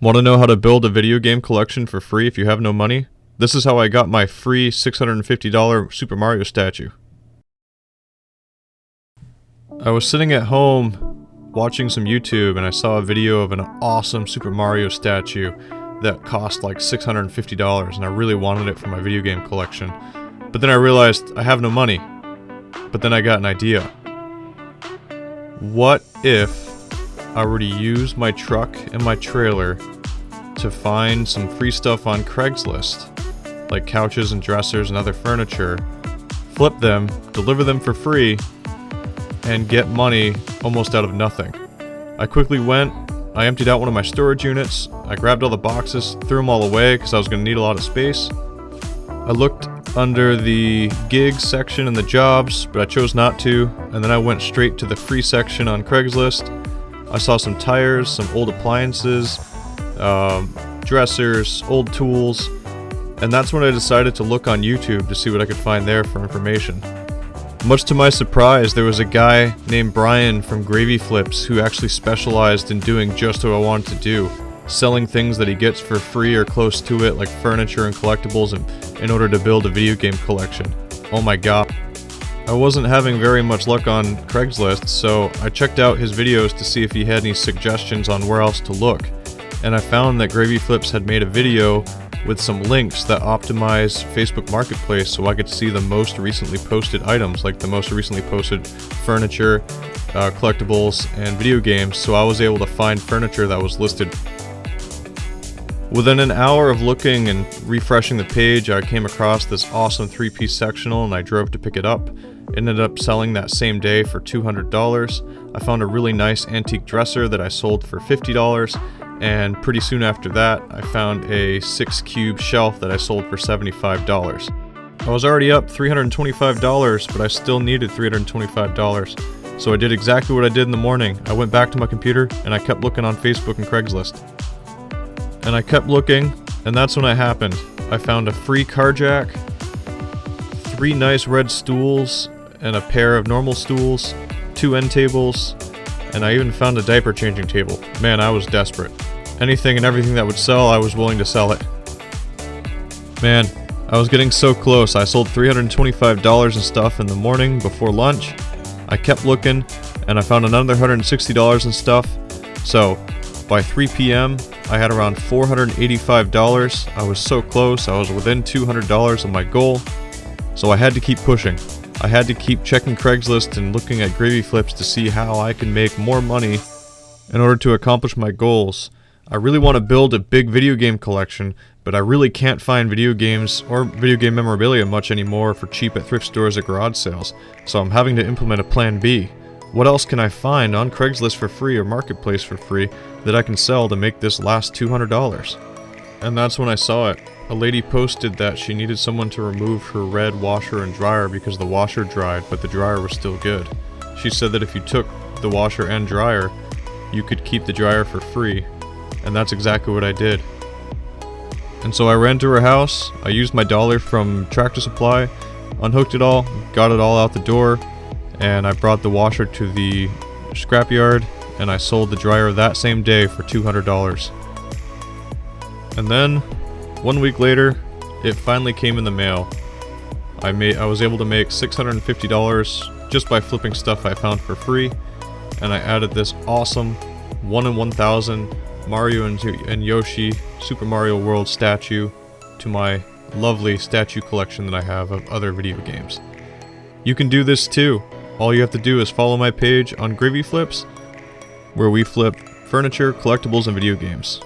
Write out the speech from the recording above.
Want to know how to build a video game collection for free if you have no money? This is how I got my free $650 Super Mario statue. I was sitting at home watching some YouTube and I saw a video of an awesome Super Mario statue that cost like $650 and I really wanted it for my video game collection. But then I realized I have no money. But then I got an idea. What if I were to use my truck and my trailer to find some free stuff on Craigslist, like couches and dressers and other furniture, flip them, deliver them for free, and get money almost out of nothing. I quickly went, I emptied out one of my storage units, I grabbed all the boxes, threw them all away because I was going to need a lot of space. I looked under the gigs section and the jobs, but I chose not to, and then I went straight to the free section on Craigslist. I saw some tires, some old appliances, dressers, old tools, and that's when I decided to look on YouTube to see what I could find there for information. Much to my surprise, there was a guy named Brian from Gravy Flips who actually specialized in doing just what I wanted to do, selling things that he gets for free or close to it, like furniture and collectibles, in order to build a video game collection. Oh my god. I wasn't having very much luck on Craigslist, so I checked out his videos to see if he had any suggestions on where else to look. And I found that Gravy Flips had made a video with some links that optimize Facebook Marketplace so I could see the most recently posted items, like the most recently posted furniture, collectibles, and video games, so I was able to find furniture that was listed. Within an hour of looking and refreshing the page, I came across this awesome 3-piece sectional and I drove to pick it up. It ended up selling that same day for $200. I found a really nice antique dresser that I sold for $50, and pretty soon after that, I found a 6-cube shelf that I sold for $75. I was already up $325, but I still needed $325. So I did exactly what I did in the morning. I went back to my computer and I kept looking on Facebook and Craigslist. And I kept looking, and that's when it happened. I found a free car jack, 3 nice red stools, and a pair of normal stools, 2 end tables, and I even found a diaper changing table. Man, I was desperate. Anything and everything that would sell, I was willing to sell it. Man, I was getting so close. I sold $325 in stuff in the morning before lunch. I kept looking, and I found another $160 in stuff. So, by 3 p.m., I had around $485. I was so close, I was within $200 of my goal. So I had to keep pushing. I had to keep checking Craigslist and looking at Gravy Flips to see how I can make more money in order to accomplish my goals. I really want to build a big video game collection, but I really can't find video games or video game memorabilia much anymore for cheap at thrift stores or garage sales. So I'm having to implement a plan B. What else can I find on Craigslist for free or Marketplace for free that I can sell to make this last $200? And that's when I saw it. A lady posted that she needed someone to remove her red washer and dryer because the washer dried, but the dryer was still good. She said that if you took the washer and dryer, you could keep the dryer for free. And that's exactly what I did. And so I ran to her house, I used my dollar from Tractor Supply, unhooked it all, got it all out the door, and I brought the washer to the scrapyard, and I sold the dryer that same day for $200. And then, 1 week later, it finally came in the mail. I was able to make $650 just by flipping stuff I found for free, and I added this awesome 1 in 1000 Mario and Yoshi Super Mario World statue to my lovely statue collection that I have of other video games. You can do this too. All you have to do is follow my page on Gravy Flips, where we flip furniture, collectibles, and video games.